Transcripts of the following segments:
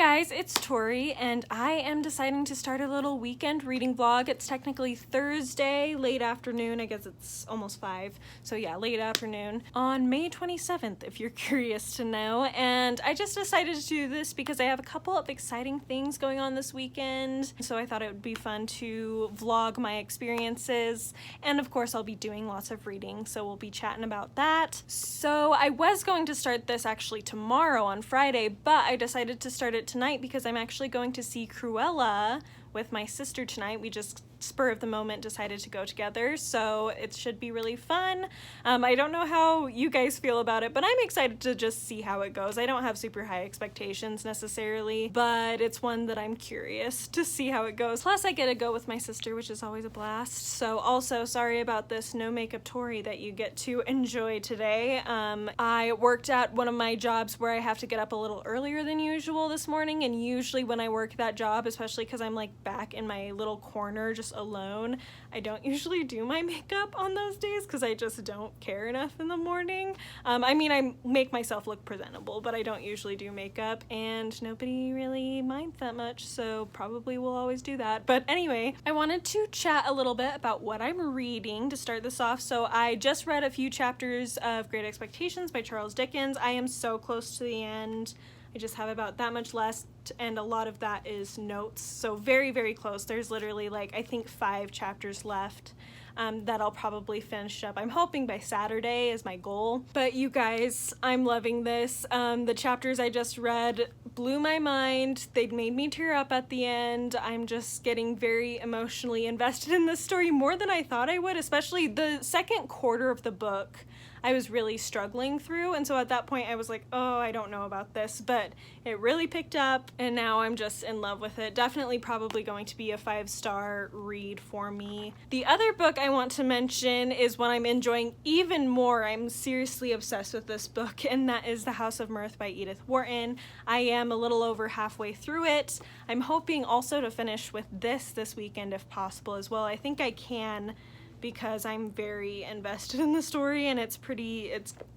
guys, it's Tori, and I am deciding to start a little weekend reading vlog. It's technically Thursday, late afternoon. I guess it's almost 5. So yeah, late afternoon on May 27th, if you're curious to know. And I just decided to do this because I have a couple of exciting things going on this weekend. So I thought it would be fun to vlog my experiences. And of course, I'll be doing lots of reading, so we'll be chatting about that. So I was going to start this actually tomorrow on Friday, but I decided to start it tonight because I'm actually going to see Cruella with my sister tonight. We just spur of the moment decided to go together, so it should be really fun. I don't know how you guys feel about it, but I'm excited to just see how it goes. I don't have super high expectations necessarily, but it's one that I'm curious to see how it goes. Plus I get to go with my sister, which is always a blast. So also sorry about this no makeup Tori that you get to enjoy today. I worked at one of my jobs where I have to get up a little earlier than usual this morning, and usually when I work that job, especially because I'm like back in my little corner just alone, I don't usually do my makeup on those days because I just don't care enough in the morning. I mean, I make myself look presentable, but I don't usually do makeup, and nobody really minds that much, so probably will always do that. But anyway, I wanted to chat a little bit about what I'm reading to start this off. So I just read a few chapters of Great Expectations by Charles Dickens. I am so close to the end. I just have about that much left, and a lot of that is notes, so very, very close. There's literally like, I think 5 chapters left that I'll probably finish up. I'm hoping by Saturday is my goal. But you guys, I'm loving this. The chapters I just read blew my mind. They made me tear up at the end. I'm just getting very emotionally invested in this story, more than I thought I would, especially the second quarter of the book. I was really struggling through, and so at that point I was like, oh, I don't know about this, but it really picked up, and now I'm just in love with it. Definitely probably going to be a 5-star read for me. The other book I want to mention is one I'm enjoying even more. I'm seriously obsessed with this book, and that is The House of Mirth by Edith Wharton. I am a little over halfway through it. I'm hoping also to finish with this weekend if possible as well. I think I can, because I'm very invested in the story, and it's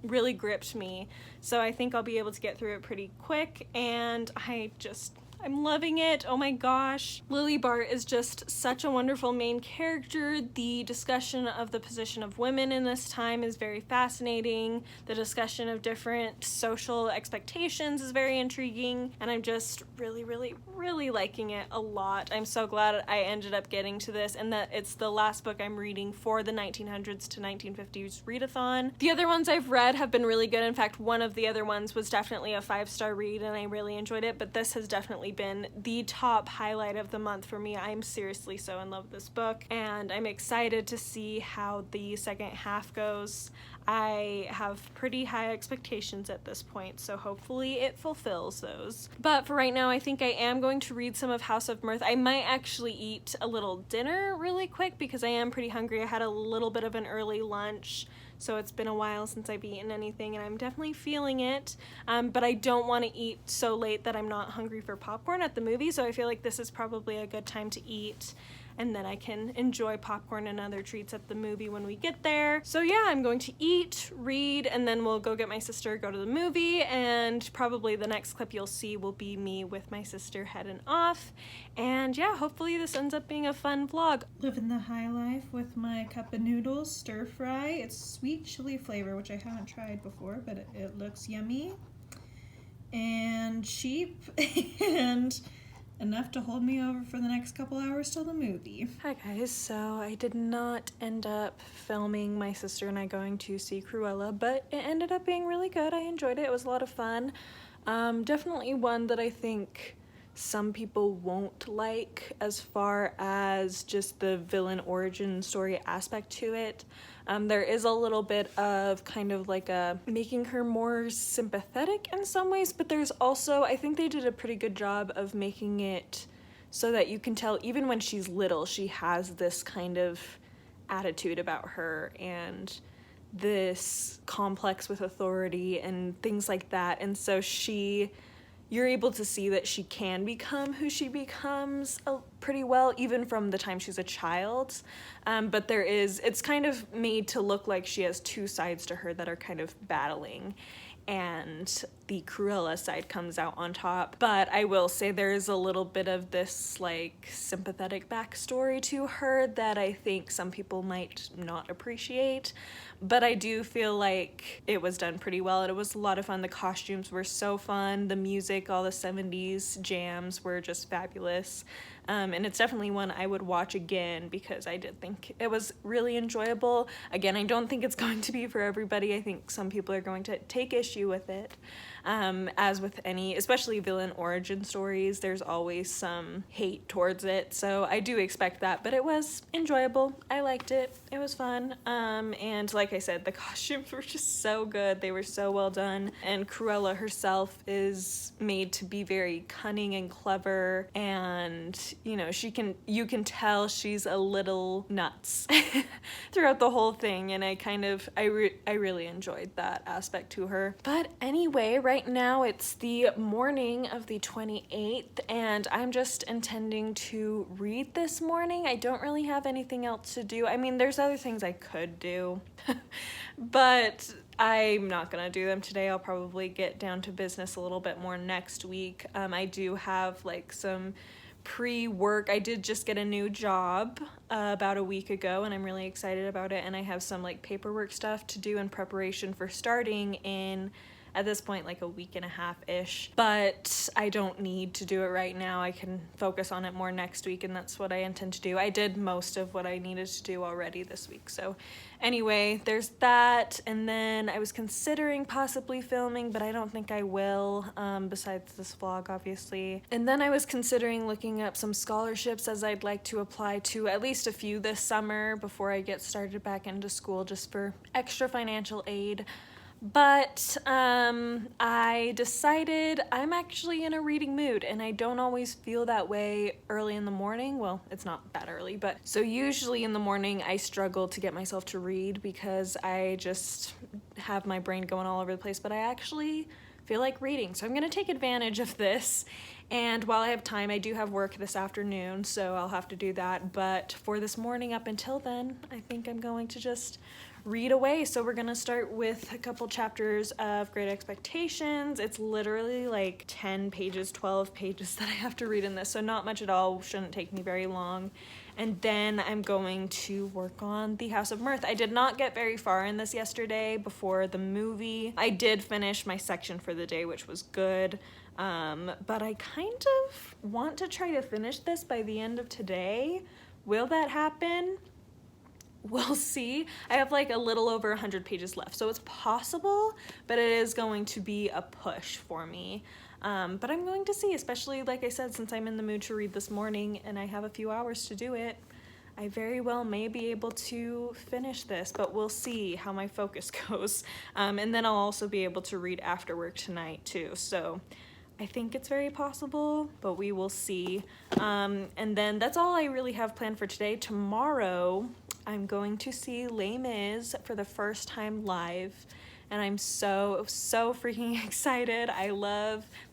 really gripped me. So I think I'll be able to get through it pretty quick, and I'm loving it. Oh my gosh. Lily Bart is just such a wonderful main character. The discussion of the position of women in this time is very fascinating. The discussion of different social expectations is very intriguing, and I'm just really, really, really liking it a lot. I'm so glad I ended up getting to this, and that it's the last book I'm reading for the 1900s to 1950s readathon. The other ones I've read have been really good. In fact, one of the other ones was definitely a 5-star read, and I really enjoyed it, but this has definitely been the top highlight of the month for me. I'm seriously so in love with this book, and I'm excited to see how the second half goes. I have pretty high expectations at this point, so hopefully it fulfills those. But for right now, I think I am going to read some of House of Mirth. I might actually eat a little dinner really quick because I am pretty hungry. I had a little bit of an early lunch, so it's been a while since I've eaten anything, and I'm definitely feeling it. But I don't want to eat so late that I'm not hungry for popcorn at the movie, so I feel like this is probably a good time to eat, and then I can enjoy popcorn and other treats at the movie when we get there. So yeah, I'm going to eat, read, and then we'll go get my sister, go to the movie, and probably the next clip you'll see will be me with my sister heading off. And yeah, hopefully this ends up being a fun vlog. Living the high life with my cup of noodles, stir fry. It's sweet chili flavor, which I haven't tried before, but it looks yummy and cheap and enough to hold me over for the next couple hours till the movie. Hi guys, so I did not end up filming my sister and I going to see Cruella, but it ended up being really good. I enjoyed it. It was a lot of fun. Definitely one that I think some people won't like as far as just the villain origin story aspect to it. There is a little bit of kind of like making her more sympathetic in some ways, but there's also, I think they did a pretty good job of making it so that you can tell even when she's little, she has this kind of attitude about her and this complex with authority and things like that. And so you're able to see that she can become who she becomes pretty well, even from the time she's a child. But it's kind of made to look like she has 2 sides to her that are kind of battling. And the Cruella side comes out on top. But I will say there's a little bit of this like sympathetic backstory to her that I think some people might not appreciate. But I do feel like it was done pretty well, and it was a lot of fun. The costumes were so fun. The music, all the 70s jams were just fabulous. And it's definitely one I would watch again because I did think it was really enjoyable. Again, I don't think it's going to be for everybody. I think some people are going to take issue with it. As with any, especially villain origin stories, there's always some hate towards it. So I do expect that, but it was enjoyable. I liked it. It was fun. And like I said, the costumes were just so good. They were so well done. And Cruella herself is made to be very cunning and clever, and you know, you can tell she's a little nuts throughout the whole thing, and I really enjoyed that aspect to her. But anyway, right now it's the morning of the 28th, and I'm just intending to read this morning. I don't really have anything else to do. I mean, there's other things I could do, but I'm not gonna do them today. I'll probably get down to business a little bit more next week. I do have like some pre-work. I did just get a new job about a week ago, and I'm really excited about it, and I have some like paperwork stuff to do in preparation for starting in, at this point, like a week and a half-ish, but I don't need to do it right now. I can focus on it more next week, and that's what I intend to do. I did most of what I needed to do already this week, so anyway, there's that. And then I was considering possibly filming, but I don't think I will, besides this vlog, obviously. And then I was considering looking up some scholarships, as I'd like to apply to at least a few this summer before I get started back into school, just for extra financial aid. But I decided I'm actually in a reading mood, and I don't always feel that way early in the morning. Well, it's not that early, but so usually in the morning I struggle to get myself to read because I just have my brain going all over the place, but I actually feel like reading. So I'm gonna take advantage of this. And while I have time, I do have work this afternoon, so I'll have to do that. But for this morning up until then, I think I'm going to just read away. So we're gonna start with a couple chapters of Great Expectations. It's literally like 10 pages, 12 pages that I have to read in this, so not much at all, shouldn't take me very long. And then I'm going to work on the House of Mirth. I did not get very far in this yesterday before the movie. I did finish my section for the day, which was good. But I kind of want to try to finish this by the end of today. Will that happen? We'll see. I have like a little over 100 pages left, so it's possible, but it is going to be a push for me. But I'm going to see, especially like I said, since I'm in the mood to read this morning and I have a few hours to do it, I very well may be able to finish this, but we'll see how my focus goes. And then I'll also be able to read after work tonight too, so I think it's very possible, but we will see. And then that's all I really have planned for today. Tomorrow, I'm going to see Les Mis for the first time live, and I'm so freaking excited.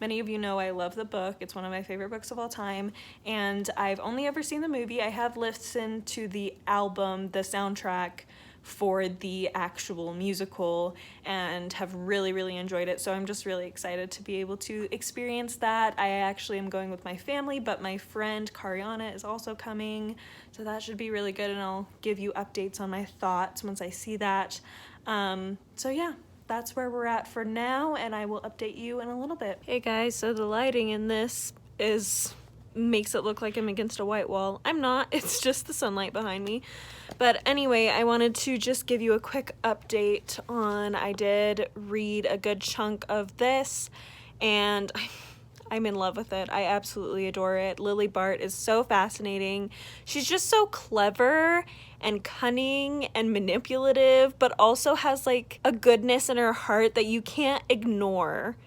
Many of you know I love the book. It's one of my favorite books of all time, and I've only ever seen the movie. I have listened to the album, the soundtrack for the actual musical, and have really enjoyed it, so I'm just really excited to be able to experience that. I actually am going with my family, but my friend Kariana is also coming, so that should be really good, and I'll give you updates on my thoughts once I see that. So yeah, that's where we're at for now, and I will update you in a little bit. Hey guys, so the lighting in this makes it look like I'm against a white wall. I'm not, it's just the sunlight behind me. But anyway, I wanted to just give you a quick update on, I did read a good chunk of this, and I'm in love with it. I absolutely adore it. Lily Bart is so fascinating. She's just so clever and cunning and manipulative, but also has like a goodness in her heart that you can't ignore.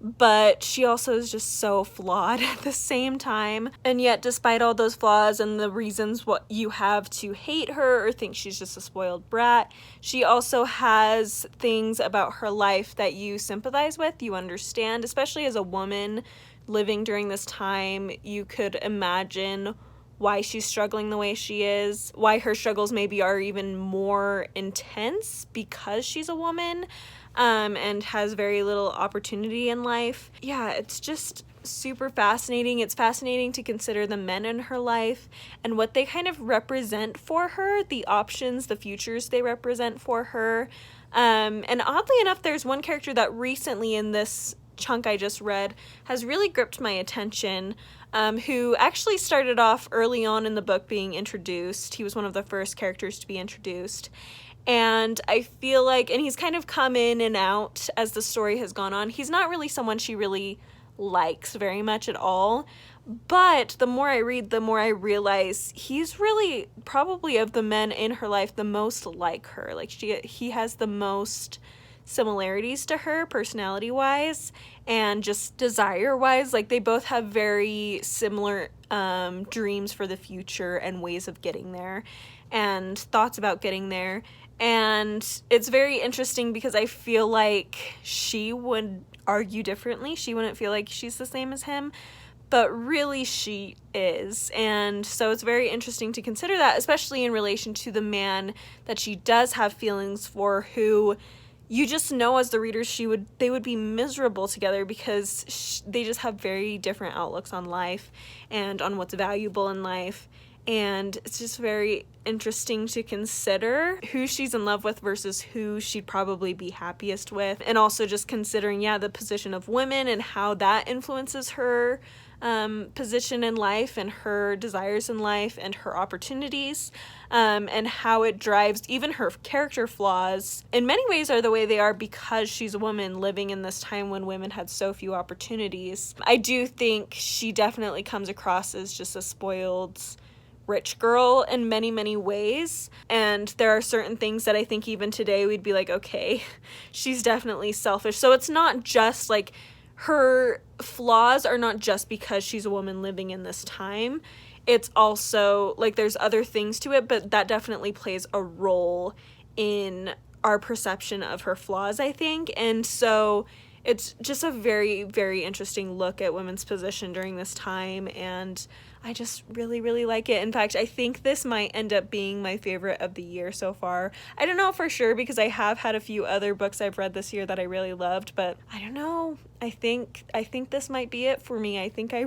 But she also is just so flawed at the same time. And yet, despite all those flaws and the reasons what you have to hate her or think she's just a spoiled brat, she also has things about her life that you sympathize with, you understand, especially as a woman living during this time. You could imagine why she's struggling the way she is, why her struggles maybe are even more intense because she's a woman. and has very little opportunity in life. Yeah, it's just super fascinating. It's fascinating to consider the men in her life and what they kind of represent for her, the options, the futures they represent for her. And oddly enough, there's one character that recently in this chunk I just read has really gripped my attention, who actually started off early on in the book being introduced. He was one of the first characters to be introduced. And I feel like, and he's kind of come in and out as the story has gone on. He's not really someone she really likes very much at all. But the more I read, the more I realize he's really probably of the men in her life the most like her. Like he has the most similarities to her personality-wise and just desire-wise. Like they both have very similar dreams for the future and ways of getting there and thoughts about getting there. And it's very interesting because I feel like she would argue differently. She wouldn't feel like she's the same as him, but really she is. And so it's very interesting to consider that, especially in relation to the man that she does have feelings for, who you just know as the readers they would be miserable together because they just have very different outlooks on life and on what's valuable in life. And it's just very interesting to consider who she's in love with versus who she'd probably be happiest with. And also just considering, the position of women and how that influences her position in life and her desires in life and her opportunities, and how it drives even her character flaws in many ways are the way they are because she's a woman living in this time when women had so few opportunities. I do think she definitely comes across as just a spoiled rich girl in many, many ways. And there are certain things that I think even today we'd be like, okay, she's definitely selfish. So it's not just like her flaws are not just because she's a woman living in this time. It's also like there's other things to it, but that definitely plays a role in our perception of her flaws, I think. And so it's just a very, very interesting look at women's position during this time, and I just really, really like it. In fact, I think this might end up being my favorite of the year so far. I don't know for sure because I have had a few other books I've read this year that I really loved, but I don't know. I think this might be it for me. I think I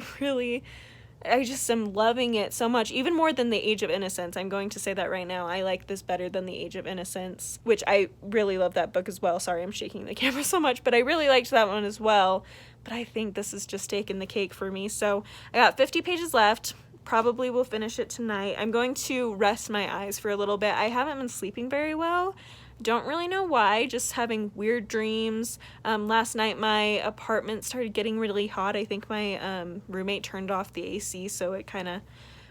just am loving it so much, even more than The Age of Innocence. I'm going to say that right now. I like this better than The Age of Innocence, which I really love that book as well. Sorry, I'm shaking the camera so much, but I really liked that one as well. But I think this is just taking the cake for me. So I got 50 pages left. Probably will finish it tonight. I'm going to rest my eyes for a little bit. I haven't been sleeping very well. Don't really know why, just having weird dreams. Last night my apartment started getting really hot. I think my roommate turned off the AC, so it kind of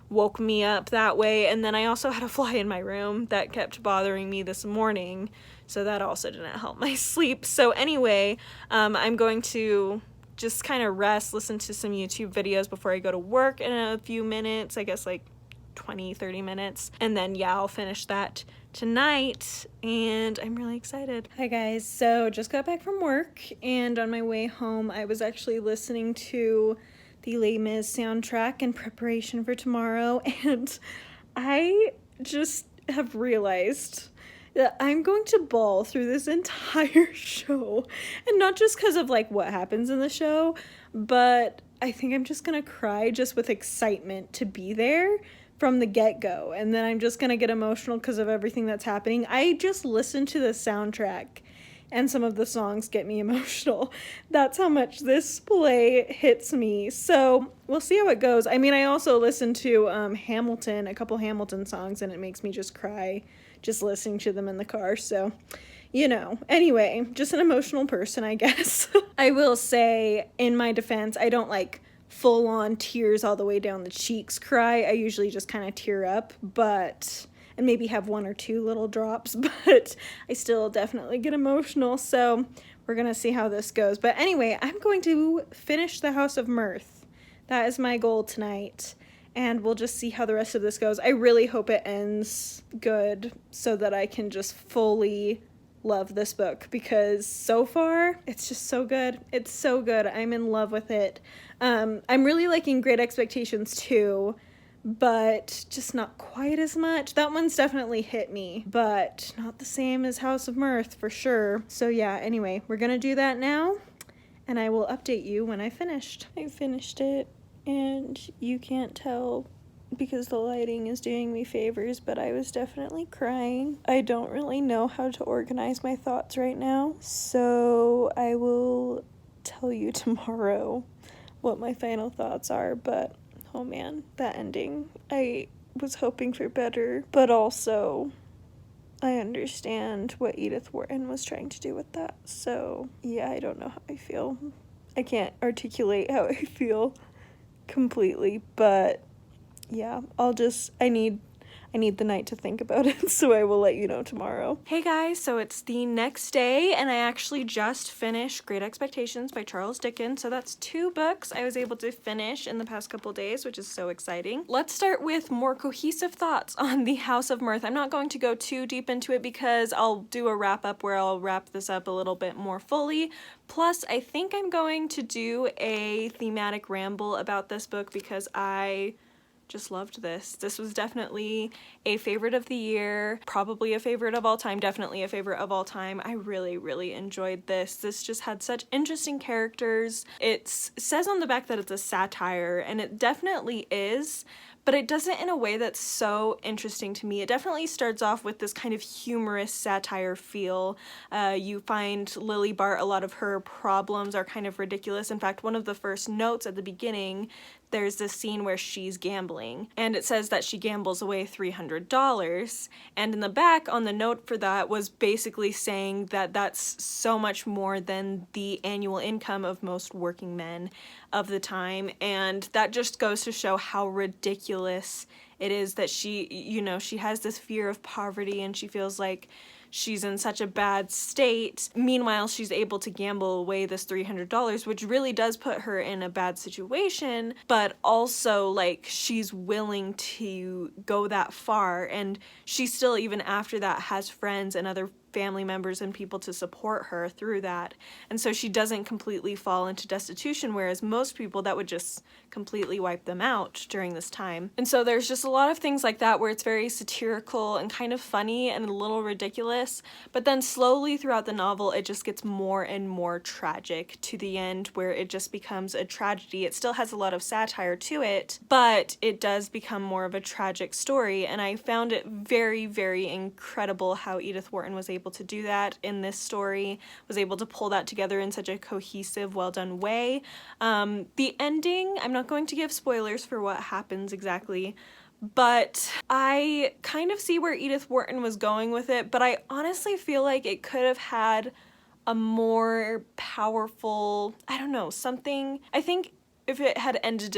woke me up that way. And then I also had a fly in my room that kept bothering me this morning, so that also didn't help my sleep. So anyway, I'm going to just kind of rest, listen to some YouTube videos before I go to work in a few minutes, I guess like 20-30 minutes, and then I'll finish that tonight, and I'm really excited. Hi guys, so just got back from work, and on my way home I was actually listening to the Les Mis soundtrack in preparation for tomorrow, and I just have realized that I'm going to bawl through this entire show, and not just because of like what happens in the show, but I think I'm just gonna cry just with excitement to be there from the get-go, and then I'm just gonna get emotional because of everything that's happening. I just listened to the soundtrack and some of the songs get me emotional. That's how much this play hits me. So we'll see how it goes. I mean, I also listened to Hamilton, a couple Hamilton songs, and it makes me just cry just listening to them in the car. So, anyway, just an emotional person, I guess. I will say, in my defense, I don't like full-on tears all the way down the cheeks cry. I usually just kind of tear up, and maybe have one or two little drops, but I still definitely get emotional, so we're gonna see how this goes. But anyway, I'm going to finish the House of Mirth. That is my goal tonight, and we'll just see how the rest of this goes. I really hope it ends good so that I can just fully love this book, because so far it's just so good. It's so good. I'm in love with it. I'm really liking Great Expectations too, but just not quite as much. That one's definitely hit me, but not the same as House of Mirth for sure. So yeah, anyway, we're gonna do that now, and I will update you when I finished. I finished it, and you can't tell because the lighting is doing me favors, but I was definitely crying. I don't really know how to organize my thoughts right now, so I will tell you tomorrow what my final thoughts are, but oh man, that ending. I was hoping for better, but also I understand what Edith Wharton was trying to do with that. So yeah, I don't know how I feel. I can't articulate how I feel completely, but yeah, I need the night to think about it, so I will let you know tomorrow. Hey guys, so it's the next day, and I actually just finished Great Expectations by Charles Dickens, so that's 2 books I was able to finish in the past couple days, which is so exciting. Let's start with more cohesive thoughts on the House of Mirth. I'm not going to go too deep into it because I'll do a wrap-up where I'll wrap this up a little bit more fully. Plus, I think I'm going to do a thematic ramble about this book because I just loved this. This was definitely a favorite of the year, probably a favorite of all time, definitely a favorite of all time. I really, really enjoyed this. This just had such interesting characters. It says on the back that it's a satire, and it definitely is, but it does it in a way that's so interesting to me. It definitely starts off with this kind of humorous satire feel. You find Lily Bart, a lot of her problems are kind of ridiculous. In fact, one of the first notes at the beginning, there's this scene where she's gambling, and it says that she gambles away $300, and in the back on the note for that was basically saying that that's so much more than the annual income of most working men of the time, and that just goes to show how ridiculous it is that she, you know, she has this fear of poverty and she feels like she's in such a bad state. Meanwhile, she's able to gamble away this $300, which really does put her in a bad situation, but also, like, she's willing to go that far, and she still, even after that, has friends and other family members and people to support her through that. And so she doesn't completely fall into destitution, whereas most people, that would just completely wipe them out during this time. And so there's just a lot of things like that where it's very satirical and kind of funny and a little ridiculous, but then slowly throughout the novel it just gets more and more tragic to the end where it just becomes a tragedy. It still has a lot of satire to it, but it does become more of a tragic story, and I found it very, very incredible how Edith Wharton was able to do that in this story, was able to pull that together in such a cohesive, well-done way. The ending, I'm not going to give spoilers for what happens exactly, but I kind of see where Edith Wharton was going with it, but I honestly feel like it could have had a more powerful, I don't know, something. I think if it had ended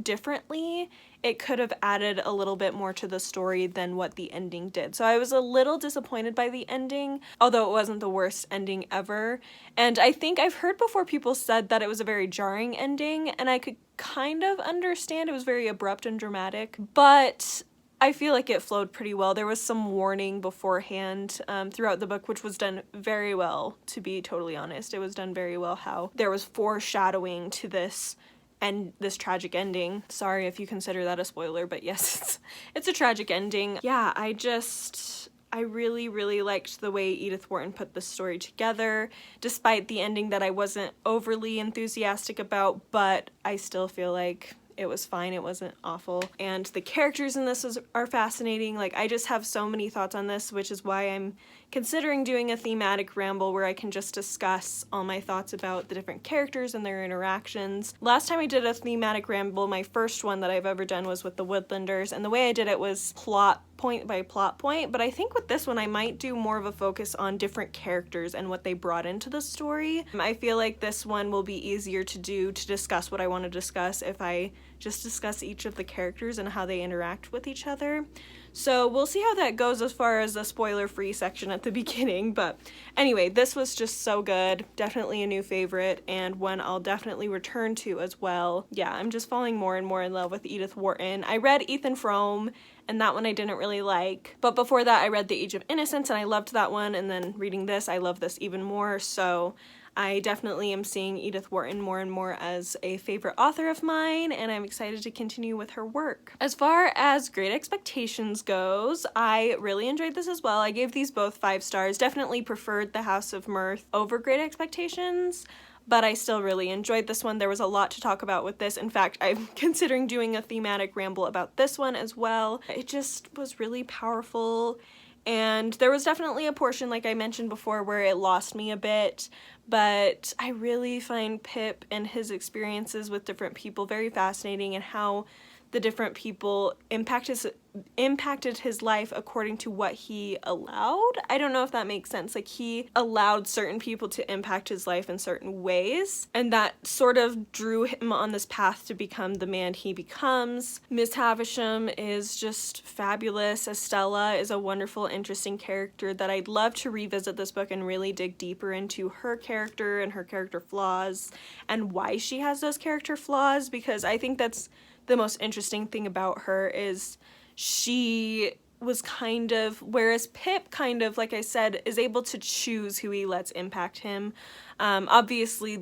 differently, it could have added a little bit more to the story than what the ending did. So I was a little disappointed by the ending, although it wasn't the worst ending ever. And I think I've heard before people said that it was a very jarring ending, and I could kind of understand. It was very abrupt and dramatic, but I feel like it flowed pretty well. There was some warning beforehand throughout the book, which was done very well, to be totally honest. It was done very well how there was foreshadowing to this and this tragic ending. Sorry if you consider that a spoiler, but yes, it's a tragic ending. Yeah, I really, really liked the way Edith Wharton put this story together, despite the ending that I wasn't overly enthusiastic about, but I still feel like it was fine. It wasn't awful. And the characters in this are fascinating. Like, I just have so many thoughts on this, which is why I'm considering doing a thematic ramble where I can just discuss all my thoughts about the different characters and their interactions. Last time I did a thematic ramble, my first one that I've ever done was with the Woodlanders, and the way I did it was plot point by plot point, but I think with this one I might do more of a focus on different characters and what they brought into the story. I feel like this one will be easier to do to discuss what I want to discuss if I just discuss each of the characters and how they interact with each other. So we'll see how that goes as far as the spoiler-free section at the beginning, but anyway, this was just so good. Definitely a new favorite, and one I'll definitely return to as well. Yeah, I'm just falling more and more in love with Edith Wharton. I read Ethan Frome, and that one I didn't really like, but before that I read The Age of Innocence, and I loved that one, and then reading this, I love this even more, so I definitely am seeing Edith Wharton more and more as a favorite author of mine, and I'm excited to continue with her work. As far as Great Expectations goes, I really enjoyed this as well. I gave these both 5 stars. Definitely preferred the House of Mirth over Great Expectations, but I still really enjoyed this one. There was a lot to talk about with this. In fact, I'm considering doing a thematic ramble about this one as well. It just was really powerful, and there was definitely a portion, like I mentioned before, where it lost me a bit, but I really find Pip and his experiences with different people very fascinating, and how the different people impacted his life according to what he allowed. I don't know if that makes sense. Like, he allowed certain people to impact his life in certain ways, and that sort of drew him on this path to become the man he becomes. Miss Havisham is just fabulous. Estella is a wonderful, interesting character that I'd love to revisit this book and really dig deeper into her character and her character flaws and why she has those character flaws, because I think that's the most interesting thing about her is she was kind of, whereas Pip kind of, like I said, is able to choose who he lets impact him. Obviously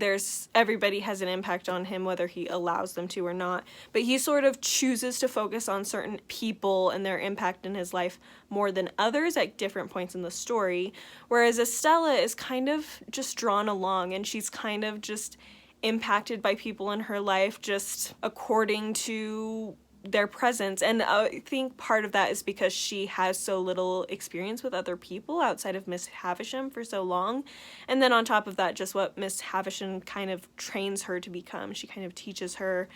everybody has an impact on him whether he allows them to or not, but he sort of chooses to focus on certain people and their impact in his life more than others at different points in the story, whereas Estella is kind of just drawn along, and she's kind of just impacted by people in her life just according to their presence. And I think part of that is because she has so little experience with other people outside of Miss Havisham for so long. And then on top of that, just what Miss Havisham kind of trains her to become. She kind of teaches her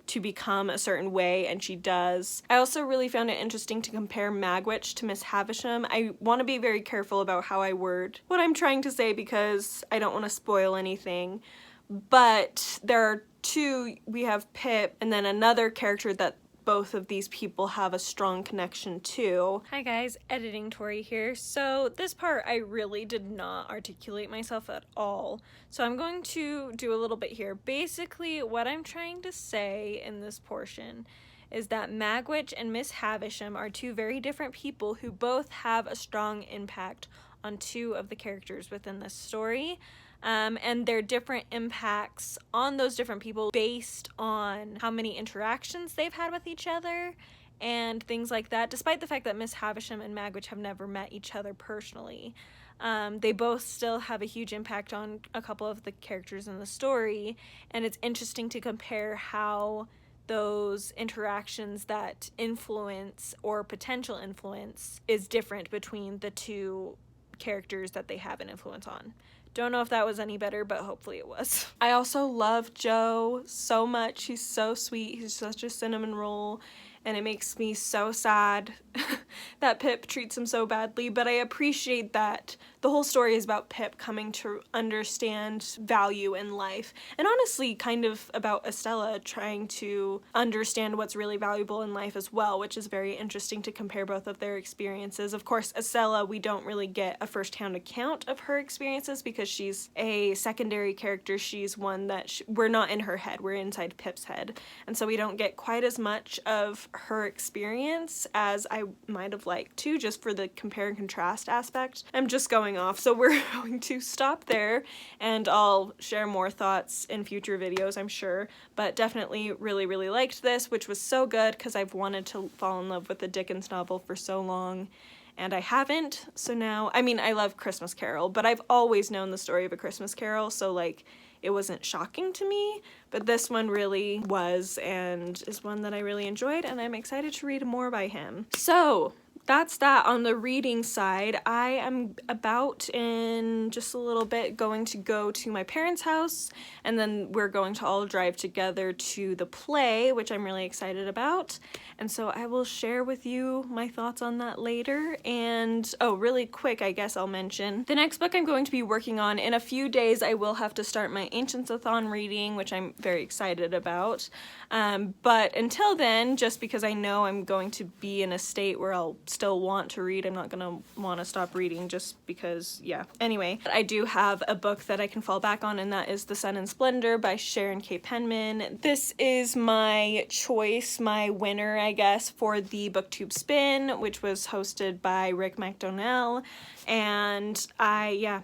to become a certain way, and she does. I also really found it interesting to compare Magwitch to Miss Havisham. I want to be very careful about how I word what I'm trying to say because I don't want to spoil anything. But there are two, we have Pip and then another character that both of these people have a strong connection to. Hi guys, Editing Tori here. So this part I really did not articulate myself at all. So I'm going to do a little bit here. Basically, what I'm trying to say in this portion is that Magwitch and Miss Havisham are two very different people who both have a strong impact on 2 of the characters within this story. And their different impacts on those different people based on how many interactions they've had with each other and things like that, despite the fact that Miss Havisham and Magwitch have never met each other personally. They both still have a huge impact on a couple of the characters in the story, and it's interesting to compare how those interactions that influence or potential influence is different between the 2 characters that they have an influence on. Don't know if that was any better, but hopefully it was. I also love Joe so much. He's so sweet. He's such a cinnamon roll, and it makes me so sad that Pip treats him so badly, but I appreciate that the whole story is about Pip coming to understand value in life, and honestly kind of about Estella trying to understand what's really valuable in life as well, which is very interesting to compare both of their experiences. Of course, Estella, we don't really get a first-hand account of her experiences because she's a secondary character. She's one that we're not in her head, we're inside Pip's head, and so we don't get quite as much of her experience as I might have liked to, just for the compare and contrast aspect. I'm just going off, so we're going to stop there, and I'll share more thoughts in future videos, I'm sure, but definitely really liked this, which was so good because I've wanted to fall in love with the Dickens novel for so long, and I haven't, so now, I mean, I love Christmas Carol, but I've always known the story of A Christmas Carol, so like, it wasn't shocking to me, but this one really was, and is one that I really enjoyed, and I'm excited to read more by him. So that's that on the reading side. I am about in just a little bit going to go to my parents' house, and then we're going to all drive together to the play, which I'm really excited about. And so I will share with you my thoughts on that later. And oh, really quick, I guess I'll mention the next book I'm going to be working on. In a few days, I will have to start my Ancients-a-thon reading, which I'm very excited about. But until then, just because I know I'm going to be in a state where I'll still want to read. I'm not gonna want to stop reading just because, yeah. Anyway, I do have a book that I can fall back on, and that is The Sunne and Splendor by Sharon K. Penman. This is my choice, my winner, I guess, for the BookTube Spin, which was hosted by Rick McDonnell, and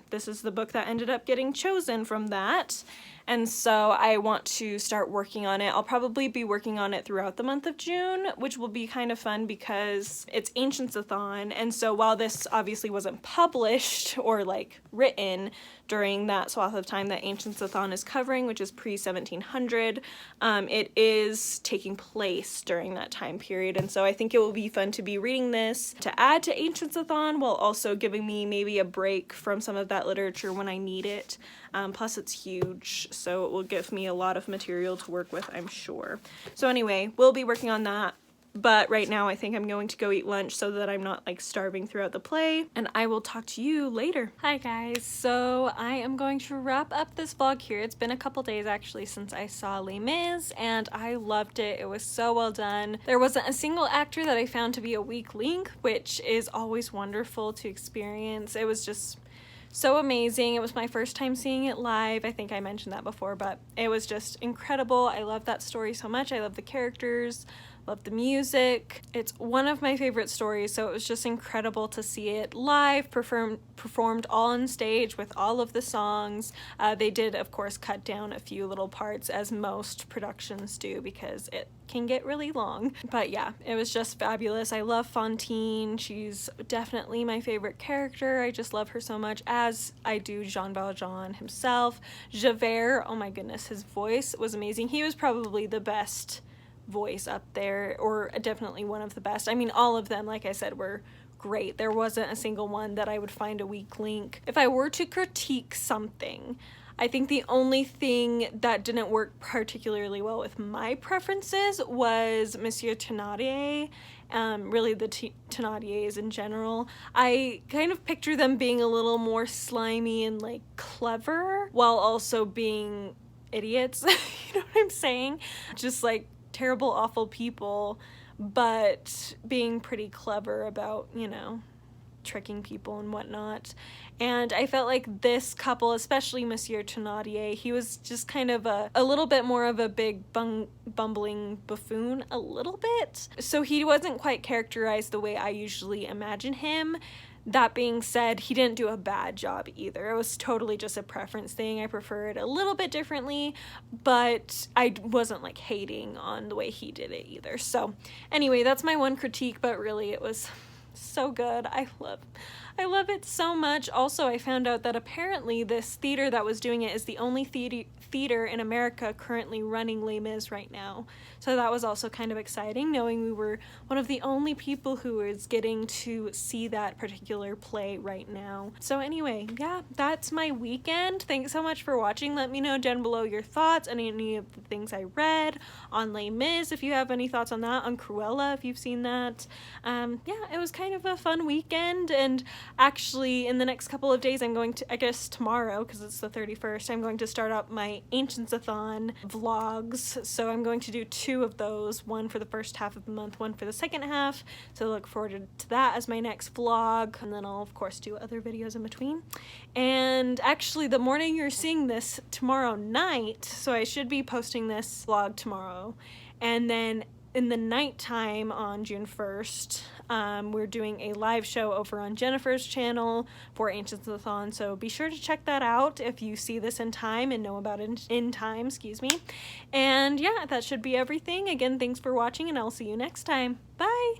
this is the book that ended up getting chosen from that. And so I want to start working on it. I'll probably be working on it throughout the month of June, which will be kind of fun because it's Ancients-a-thon. And so while this obviously wasn't published or like written during that swath of time that Ancients-a-thon is covering, which is pre-1700, it is taking place during that time period. And so I think it will be fun to be reading this to add to Ancients-a-thon while also giving me maybe a break from some of that literature when I need it. Plus it's huge, so it will give me a lot of material to work with, I'm sure. So anyway, we'll be working on that. But right now I think I'm going to go eat lunch so that I'm not like starving throughout the play, and I will talk to you later. Hi guys, so I am going to wrap up this vlog here. It's been a couple days actually since I saw Les Mis, and I loved it. It was so well done. There wasn't a single actor that I found to be a weak link, which is always wonderful to experience. It was just so amazing. It was my first time seeing it live. I think I mentioned that before, but it was just incredible. I love that story so much. I love the characters, love the music. It's one of my favorite stories, so it was just incredible to see it live, performed all on stage with all of the songs. They did, of course, cut down a few little parts, as most productions do, because it can get really long. But yeah, it was just fabulous. I love Fantine. She's definitely my favorite character. I just love her so much, as I do Jean Valjean himself. Javert, oh my goodness, his voice was amazing. He was probably the best voice up there, or definitely one of the best. I mean, all of them, like I said, were great. There wasn't a single one that I would find a weak link. If I were to critique something, I think the only thing that didn't work particularly well with my preferences was Monsieur Thénardier, really the Thénardiers in general. I kind of picture them being a little more slimy and like clever while also being idiots. You know what I'm saying? Just like terrible, awful people, but being pretty clever about, you know, tricking people and whatnot. And I felt like this couple, especially Monsieur Thénardier, he was just kind of a little bit more of a big bumbling buffoon, a little bit. So he wasn't quite characterized the way I usually imagine him. That being said, he didn't do a bad job either. It was totally just a preference thing. I prefer it a little bit differently, but I wasn't like hating on the way he did it either. So anyway, that's my one critique, but really it was so good. I love it so much. Also, I found out that apparently this theater that was doing it is the only theater in America currently running Les Mis right now. So that was also kind of exciting, knowing we were one of the only people who is getting to see that particular play right now. So anyway, yeah, that's my weekend. Thanks so much for watching. Let me know down below your thoughts on any of the things I read, on Les Mis, if you have any thoughts on that, on Cruella, if you've seen that. Yeah, it was kind of a fun weekend, and actually in the next couple of days I'm going to, I guess tomorrow, because it's the 31st, I'm going to start up my Ancients-a-thon vlogs. So I'm going to do 2 of those, one for the first half of the month, one for the second half. So I look forward to that as my next vlog, and then I'll of course do other videos in between. And actually the morning you're seeing this, tomorrow night, so I should be posting this vlog tomorrow, and then in the nighttime on June 1st, we're doing a live show over on Jennifer's channel for Ancients-a-thon, so be sure to check that out if you see this in time and know about it in time, excuse me. And yeah, that should be everything. Again, thanks for watching, and I'll see you next time. Bye!